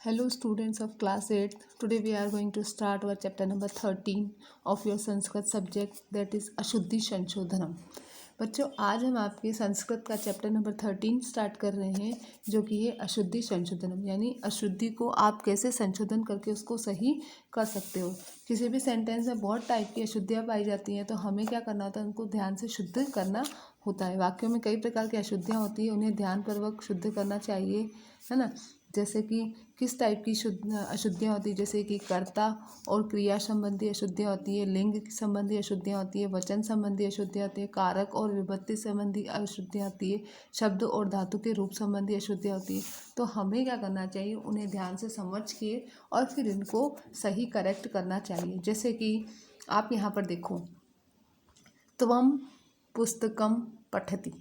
Hello students of class 8. Today we are going to start our chapter number 13 of your Sanskrit subject, that is अशुद्धि संशोधनम। बच्चों, आज हम आपके संस्कृत का chapter number 13 start कर रहे हैं, जो कि है अशुद्धि संशोधनम, यानी अशुद्धि को आप कैसे संशोधन करके उसको सही कर सकते हो। किसी भी सेंटेंस में बहुत टाइप की अशुद्धियाँ पाई जाती हैं, तो हमें क्या करना होता है, उनको ध्यान से शुद्ध करना होता है। वाक्यों में कई प्रकार की अशुद्धियाँ होती हैं, उन्हें ध्यानपूर्वक शुद्ध करना चाहिए, है ना। जैसे कि किस टाइप की अशुद्धियाँ होती है, जैसे कि कर्ता और क्रिया संबंधी अशुद्धियाँ होती है, लिंग संबंधी अशुद्धियाँ होती है, वचन संबंधी अशुद्धियाँ होती है, कारक और विभक्ति संबंधी अशुद्धियाँ होती है, शब्द और धातु के रूप संबंधी अशुद्धियाँ होती है। तो हमें क्या करना चाहिए, उन्हें ध्यान से समझ के और फिर इनको सही करेक्ट करना चाहिए। जैसे कि आप यहाँ पर देखो, त्वम पुस्तकम पठति।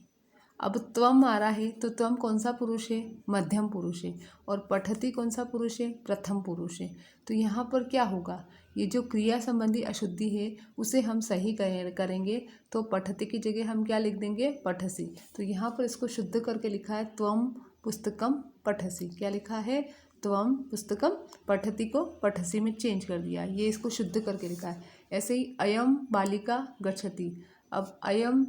अब त्वम आ रहा है, तो त्वम कौन सा पुरुष है, मध्यम पुरुष है, और पठति कौन सा पुरुष है, प्रथम पुरुष है। तो यहाँ पर क्या होगा, ये जो क्रिया संबंधी अशुद्धि है उसे हम सही करेंगे, तो पठति की जगह हम क्या लिख देंगे, पठसी। तो यहाँ पर इसको शुद्ध करके लिखा है त्वम पुस्तकम पठसी। क्या लिखा है, त्वम पुस्तकम पठति को पठसी में चेंज कर दिया, ये इसको शुद्ध करके लिखा है। ऐसे ही अयम बालिका गच्छति। अब अयम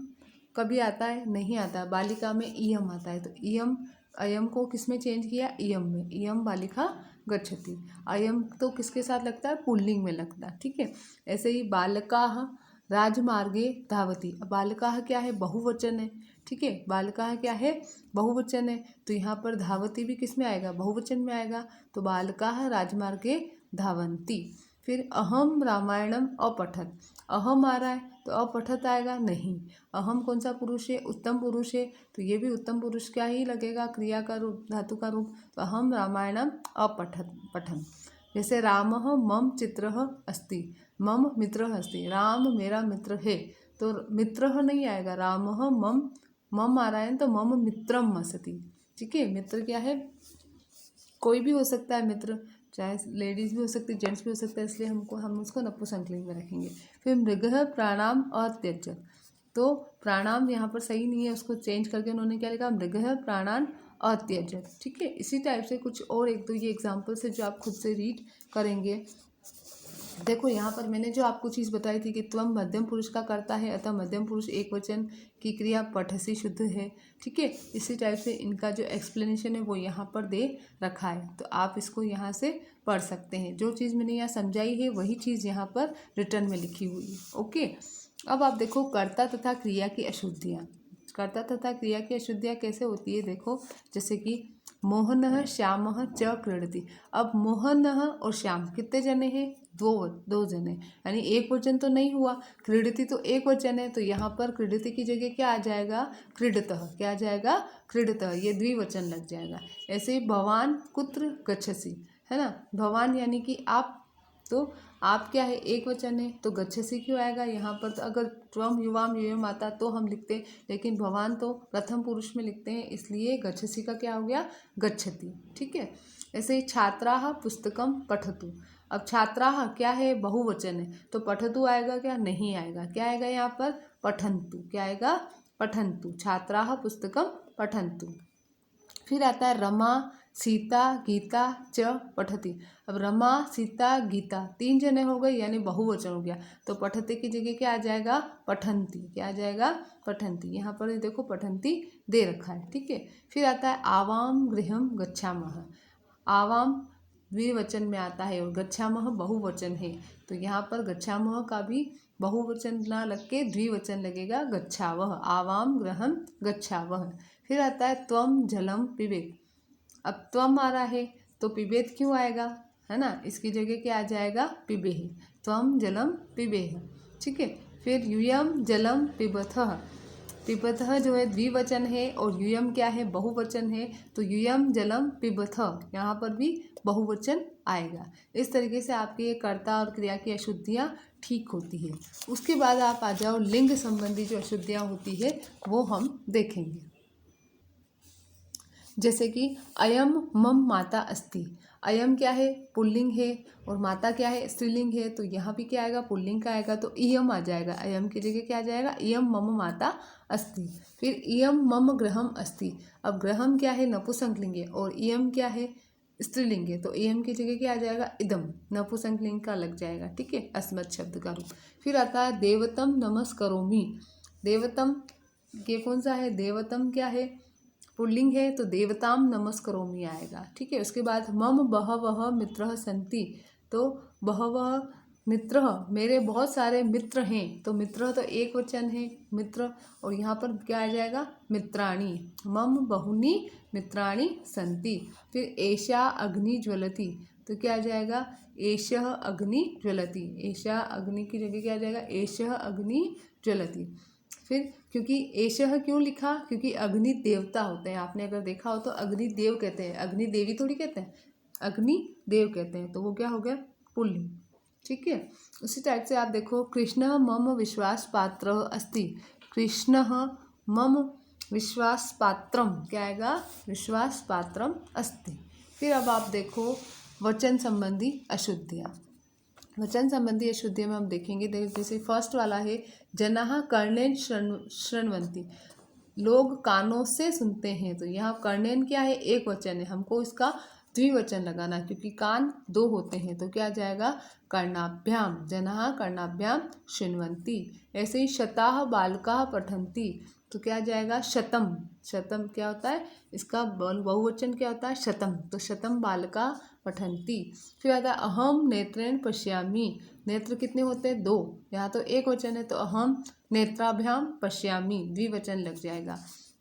कभी आता है, नहीं आता, बालिका में इयम आता है, तो इयम, अयम को किस में चेंज किया, इयम में, इयम बालिका गच्छति। अयम तो किसके साथ लगता है, पुल्लिंग में लगता है, ठीक है। ऐसे ही बालकाः राजमार्गे धावति। बालकाः क्या है, बहुवचन है, ठीक है। बालकाः क्या है, बहुवचन है, तो यहाँ पर धावति भी किस में आएगा, बहुवचन में आएगा। तो बालकाः राजमार्गे धावन्ति। फिर अहम रामायणम अपठत। अहम आ रहा है, तो अपठत आएगा, नहीं। अहम कौन सा पुरुष है, उत्तम पुरुष है, तो ये भी उत्तम पुरुष क्या ही लगेगा, क्रिया का रूप, धातु का रूप। तो अहम रामायणम अपठत पठन। जैसे रामः मम चित्रः अस्ति, मम मित्रः अस्ति। राम मेरा मित्र है, तो मित्रः नहीं आएगा, रामः मम, मम आ रहा है तो मम मित्रम अस्ति, ठीक है। मित्र क्या है, कोई भी हो सकता है मित्र, चाहे लेडीज़ भी हो सकती है, जेंट्स भी हो सकता है, इसलिए हम उसको नपुंसकलिंग में रखेंगे। फिर मृगः प्राणाम अत्यजत। तो प्राणाम यहाँ पर सही नहीं है, उसको चेंज करके उन्होंने क्या लिखा, मृगः प्राणान अत्यजत, ठीक है। इसी टाइप से कुछ और एक दो ये एग्जाम्पल्स है जो आप खुद से रीड करेंगे। देखो यहाँ पर मैंने जो आपको चीज़ बताई थी कि त्वम मध्यम पुरुष का करता है, अतः मध्यम पुरुष एक वचन की क्रिया पठसी शुद्ध है, ठीक है। इसी टाइप से इनका जो एक्सप्लेनेशन है वो यहाँ पर दे रखा है, तो आप इसको यहाँ से पढ़ सकते हैं। जो चीज़ मैंने यहाँ समझाई है वही चीज़ यहाँ पर रिटर्न में लिखी हुई है, ओके। अब आप देखो कर्ता तथा क्रिया की अशुद्धियाँ। कर्ता तथा क्रिया की अशुद्धियाँ कैसे होती है, देखो जैसे कि मोहनः श्यामः च क्रीडति। अब मोहनः और श्याम कितने जने हैं, दो जने, यानी एक वचन तो नहीं हुआ, क्रीडति तो एक वचन है, तो यहाँ पर क्रीडति की जगह क्या आ जाएगा, क्रीडतः। क्या आ जाएगा, क्रीडतः, ये द्विवचन लग जाएगा। ऐसे ही भवान कुत्र गच्छसि, है ना। भवान यानी कि आप, तो आप क्या है, एक वचन है, तो गच्छसि क्यों आएगा यहाँ पर। तो अगर त्वम युवाम यूयम आता तो हम लिखते, लेकिन भवान तो प्रथम पुरुष में लिखते हैं, इसलिए गच्छसि का क्या हो गया, गच्छति, ठीक है। ऐसे ही छात्राः पुस्तकम पठतु। अब छात्राः क्या है, बहुवचन है, तो पठतु आएगा क्या, नहीं आएगा। क्या आएगा यहाँ पर, पठन्तु। क्या आएगा, पठन्तु। छात्राः पुस्तकम पठन्तु। फिर आता है रमा सीता गीता च पठति। अब रमा सीता गीता तीन जने हो गए, यानी बहुवचन हो गया, तो पठति की जगह क्या आ जाएगा, पठंती। क्या आ जाएगा, पठंती। यहाँ पर देखो पठंती दे रखा है, ठीक है। फिर आता है आवाम गृहम गच्छामः। आवाम द्विवचन में आता है और गच्छामः बहुवचन है, तो यहाँ पर गच्छामः का भी बहुवचन ना लग के द्विवचन लगेगा, गच्छावः। आवाम गृहम गच्छावः। फिर आता है त्वम जलम पिबेत। अब त्वम आ रहा है, तो पिबेत क्यों आएगा, है ना, इसकी जगह क्या आ जाएगा, पिबेह। त्वम जलम पिबेह, ठीक है। फिर यूयम जलम पिबथः। पिबथः जो है द्विवचन है और यूयम क्या है, बहुवचन है, तो यूयम जलम पिबथः, यहाँ पर भी बहुवचन आएगा। इस तरीके से आपके ये कर्ता और क्रिया की अशुद्धियाँ ठीक होती है। उसके बाद आप आ जाओ लिंग संबंधी जो अशुद्धियाँ होती है वो हम देखेंगे। जैसे कि अयम मम माता अस्ति। अयम क्या है, पुल्लिंग है, और माता क्या है, स्त्रीलिंग है, तो यहाँ भी क्या आएगा, पुल्लिंग का आएगा, तो इयम आ जाएगा। अयम की जगह क्या आ जाएगा, इयम मम माता अस्ति। फिर इयम मम गृहम अस्ति। अब गृहम क्या है, नपुंसकलिंग है, और इयम क्या है, स्त्रीलिंग है तो एम की जगह क्या आ जाएगा, इदम, नपुंसकलिंग का लग जाएगा, ठीक है, अस्मत् शब्द का रूप। फिर आता है देवतम नमस्करोमि। देवतम ये कौन सा है, देवतम क्या है, पुल्लिंग है तो देवताम नमस्करोमि आएगा, ठीक है। उसके बाद मम बहवः मित्रः सन्ति, तो बहवः मित्र, मेरे बहुत सारे मित्र हैं, तो मित्र तो एक वचन है मित्र, और यहाँ पर क्या आ जाएगा, मित्राणि, मम बहुनी मित्राणि सन्ति। फिर एषा अग्नि ज्वलति, तो क्या आ जाएगा, एषः अग्नि ज्वलति, एषा अग्नि की जगह क्या आ जाएगा, एषः अग्नि ज्वलति। फिर क्योंकि एषः क्यों लिखा, क्योंकि अग्नि देवता होते हैं, आपने अगर देखा हो तो अग्नि देव कहते हैं, अग्नि देवी थोड़ी कहते हैं, अग्नि देव कहते हैं, तो वो क्या हो गया, पुल्लिंग, ठीक है। उसी टाइप से आप देखो, कृष्ण मम विश्वास पात्र अस्ति, कृष्ण मम विश्वास पात्रम क्या आएगा, विश्वास पात्रम अस्ति। फिर अब आप देखो वचन संबंधी अशुद्धियाँ। वचन संबंधी अशुद्धियों में हम देखेंगे, जैसे फर्स्ट वाला है जनाः कर्णेन शृण्वन्ति, लोग कानों से सुनते हैं, तो यहाँ कर्णेन क्या है, एक वचन है, हमको इसका द्विवचन लगाना, क्योंकि कान दो होते हैं, तो क्या जाएगा, कर्णाभ्याम, जनाः कर्णाभ्याम शृण्वन्ति। ऐसे ही शताः बालकाः पठन्ति, तो क्या जाएगा, शतम, शतम क्या होता है, इसका बहुवचन क्या होता है, शतम, तो शतम बालकाः पठन्ति। फिर आता है अहम नेत्रेण पश्यामि, नेत्र कितने होते हैं, दो, यहाँ तो एक वचन है, तो अहम नेत्राभ्याम पश्यामि, द्विवचन लग जाएगा।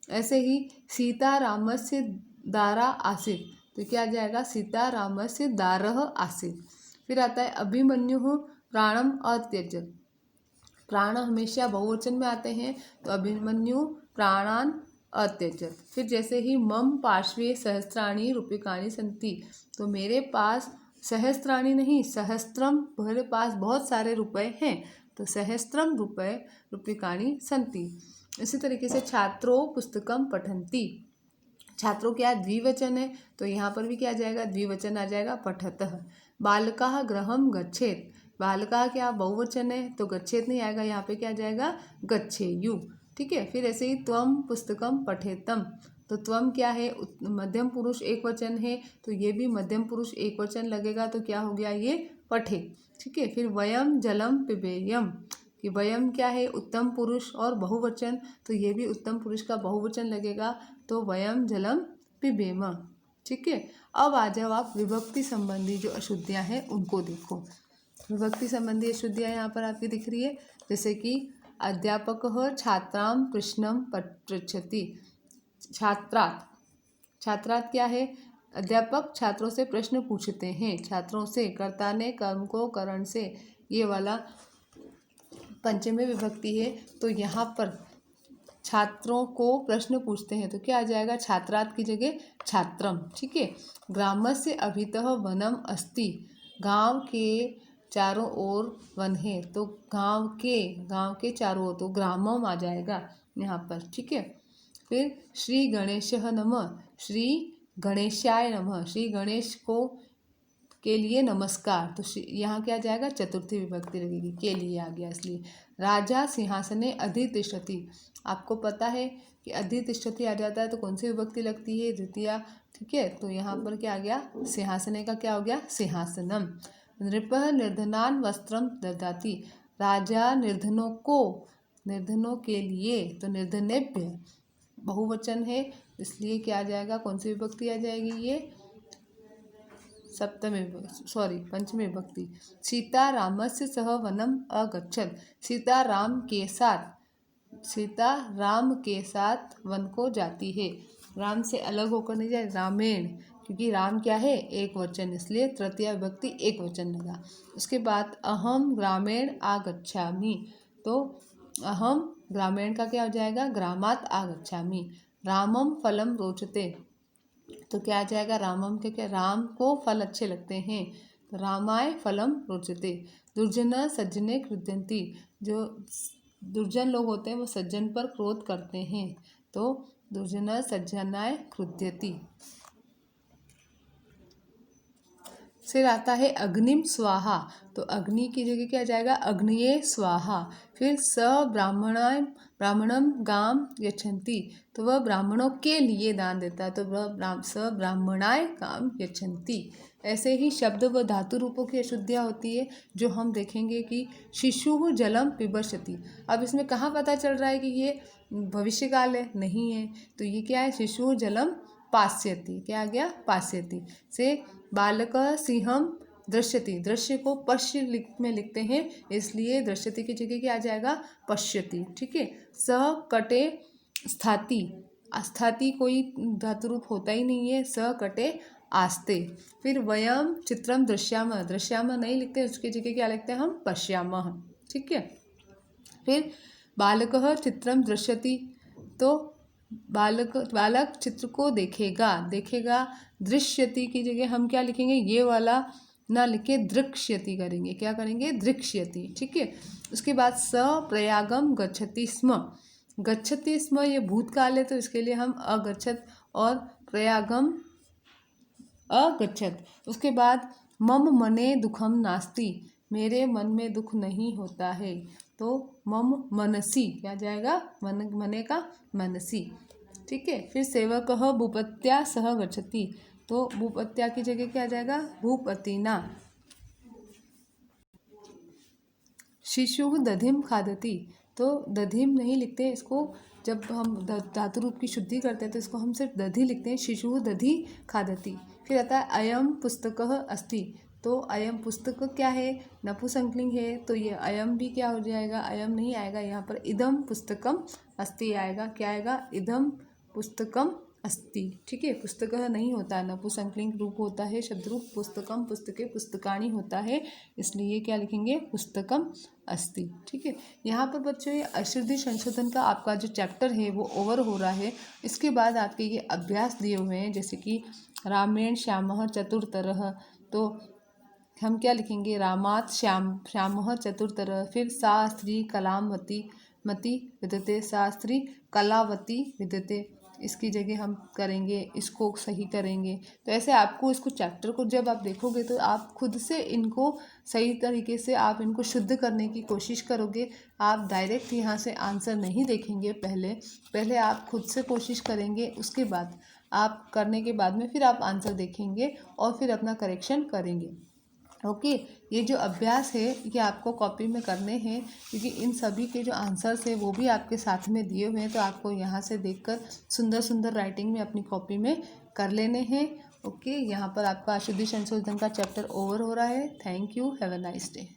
ऐसे ही सीता रामस्य दारा आसीत्, तो क्या आ जाएगा, सीता रामस्य दारः आसीत्। फिर आता है अभिमन्युः प्राणम अत्यजत्, प्राण हमेशा बहुवचन में आते हैं, तो अभिमन्यु प्राणान अत्यजत। फिर जैसे ही मम पार्श्वे सहस्त्राणि रूप्यकाणि सन्ति, तो मेरे पास सहस्त्राणि नहीं, सहस्त्रम, मेरे पास बहुत सारे रुपए हैं, तो सहस्त्रम रुपए रूप्यकाणि सन्ति। इसी तरीके से छात्रों पुस्तकम पठन्ति, छात्रों क्या द्विवचन है, तो यहाँ पर भी क्या आ जाएगा, द्विवचन आ जाएगा, पठतः। बालकाः गृहं गच्छेत्, बालकाः क्या बहुवचन है, तो गच्छेत नहीं आएगा, यहाँ पे क्या आ जाएगा, गच्छेयु, ठीक है। फिर ऐसे ही त्वम पुस्तकम पठेतम, तो त्वम क्या है, मध्यम पुरुष एक वचन है, तो ये भी मध्यम पुरुष एक वचन लगेगा, तो क्या हो गया, ये पठे, ठीक है। फिर वयम जलम पिबेयम, कि वयम क्या है, उत्तम पुरुष और बहुवचन, तो ये भी उत्तम पुरुष का बहुवचन लगेगा, तो वयम जलम पिबेम, ठीक है। अब आ जाओ आप विभक्ति संबंधी जो अशुद्धियाँ हैं उनको देखो। विभक्ति संबंधी अशुद्धियाँ यहाँ पर आपकी दिख रही है, जैसे कि अध्यापकः छात्रां प्रश्नं पृच्छति, छात्रात्, छात्रात् क्या है, अध्यापक छात्रों से प्रश्न पूछते हैं, छात्रों से, कर्ता ने कर्म को करण से, ये वाला पंचमी विभक्ति है, तो यहाँ पर छात्रों को प्रश्न पूछते हैं, तो क्या आ जाएगा, छात्रात् की जगह छात्रम, ठीक है। ग्रामस्य अभितः वनम अस्ति, गांव के चारों ओर वन है, तो गांव के चारों ओर, तो ग्रामम आ जाएगा यहाँ पर, ठीक है। फिर श्री गणेशः नमः, श्री गणेशाय नमः, श्री गणेश को के लिए नमस्कार, तो यहाँ क्या जाएगा, चतुर्थी विभक्ति लगेगी, के लिए आ गया इसलिए। राजा सिंहासने अधितिष्ठति, आपको पता है कि अधितिष्ठति आ जाता है तो कौन सी विभक्ति लगती है, द्वितीया, ठीक है। तो यहाँ पर क्या आ गया, सिंहासने का क्या हो गया, सिंहासनम। नृपः निर्धनान वस्त्रम ददाति, राजा निर्धनों के लिए, तो निर्धनेभ्य बहुवचन है, इसलिए क्या आ जाएगा, कौन सी विभक्ति आ जाएगी, ये पंचमी विभक्ति। सीता रामस्य सह वनम अगच्छत्, सीता राम के साथ वन को जाती है, राम से अलग होकर नहीं जाए, रामेण, क्योंकि राम क्या है, एक वचन, इसलिए तृतीया विभक्ति एक वचन लगा। उसके बाद अहम ग्रामेण आगच्छामि, तो अहम ग्रामीण का क्या हो जाएगा, ग्रामात् आगच्छामि। रामम फलम रोचते, तो क्या आ जाएगा, रामम के क्या, राम को फल अच्छे लगते हैं, तो रामाय फलम रोचते। दुर्जना सज्जने क्रुध्यन्ति, जो दुर्जन लोग होते हैं वो सज्जन पर क्रोध करते हैं, तो दुर्जना सज्जनाय क्रुध्यति। फिर आता है अग्निम स्वाहा, तो अग्नि की जगह क्या आ जाएगा, अग्निये स्वाहा। फिर स ब्राह्मणम गाम यच्छन्ति, तो वह ब्राह्मणों के लिए दान देता है, तो वह स ब्राह्मणाय गाम यच्छन्ति। ऐसे ही शब्द व धातु रूपों की अशुद्धियाँ होती है, जो हम देखेंगे कि शिशु जलम पिबस्यति। अब इसमें कहाँ पता चल रहा है कि ये भविष्य काल है? नहीं है। तो ये क्या है? शिशु जलम पास्यति। क्या आ गया? पास्यति से बालक सिंहम दृश्यति। दृश्य को पश्य में लिखते हैं, इसलिए दृश्यति की जगह क्या आ जाएगा? पश्यति। ठीक है। स कटे स्थाति। स्थाति कोई धातु रूप होता ही नहीं है। स कटे आस्ते। फिर वयम चित्रम दृश्याम। दृश्याम नहीं लिखते, उसकी जगह क्या लिखते हैं हम? पश्यामः। ठीक है। फिर बालक चित्रम दृश्यति, तो बालक चित्र को देखेगा। देखेगा दृश्यति की जगह हम क्या लिखेंगे? ये वाला ना लिखे दृक्ष्यति करेंगे। क्या करेंगे? दृक्ष्यति। ठीक है। उसके बाद स प्रयागम गच्छति स्म। गच्छति स्म ये भूतकाल है, तो इसके लिए हम अगच्छत और प्रयागम अगच्छत। उसके बाद मम मने दुखम नास्ति। मेरे मन में दुख नहीं होता है, तो मम मनसी क्या जाएगा? मने का मनसी। ठीक है। फिर सेवकः भूपत्या सह गच्छति, तो भूपत्या की जगह क्या जाएगा? भूपतिना। शिशु दधिम खादति, तो दधिम नहीं लिखते इसको। जब हम धातु रूप की शुद्धि करते हैं तो इसको हम सिर्फ दधि लिखते हैं। शिशु दधि खादति। फिर आता है अयम पुस्तकः अस्ति, तो अयम पुस्तक क्या है? नपुंसकलिंग है, तो ये अयम भी क्या हो जाएगा? अयम नहीं आएगा यहाँ पर, इदम पुस्तकम अस्ति आएगा। क्या आएगा? इदम पुस्तकम अस्ति। ठीक है। पुस्तकः नहीं होता है, नपुंसकलिंग रूप होता है शब्द रूप। पुस्तकम, पुस्तके, पुस्तकानि होता है, इसलिए क्या लिखेंगे? पुस्तकम अस्ति। ठीक है। यहाँ पर बच्चों ये अशुद्धि संशोधन का आपका जो चैप्टर है वो ओवर हो रहा है। इसके बाद आपके ये अभ्यास दिए हुए हैं, जैसे कि रामेण श्यामः चतुर्तरः, तो हम क्या लिखेंगे? रामात् श्यामः चतुर्तरः। फिर सा स्त्री कलामती मति विद्यते, सा स्त्री कलावती विद्यते, इसकी जगह हम करेंगे, इसको सही करेंगे। तो ऐसे आपको इसको चैप्टर को जब आप देखोगे तो आप खुद से इनको सही तरीके से आप इनको शुद्ध करने की कोशिश करोगे। आप डायरेक्ट यहाँ से आंसर नहीं देखेंगे, पहले आप खुद से कोशिश करेंगे, उसके बाद आप करने के बाद में फिर आप आंसर देखेंगे और फिर अपना करेक्शन करेंगे। ओके। ये जो अभ्यास है ये आपको कॉपी में करने हैं, क्योंकि इन सभी के जो आंसर्स है वो भी आपके साथ में दिए हुए हैं, तो आपको यहाँ से देखकर सुंदर सुंदर राइटिंग में अपनी कॉपी में कर लेने हैं। ओके। यहाँ पर आपका अशुद्धि संशोधन का चैप्टर ओवर हो रहा है। Thank you. Have a nice day.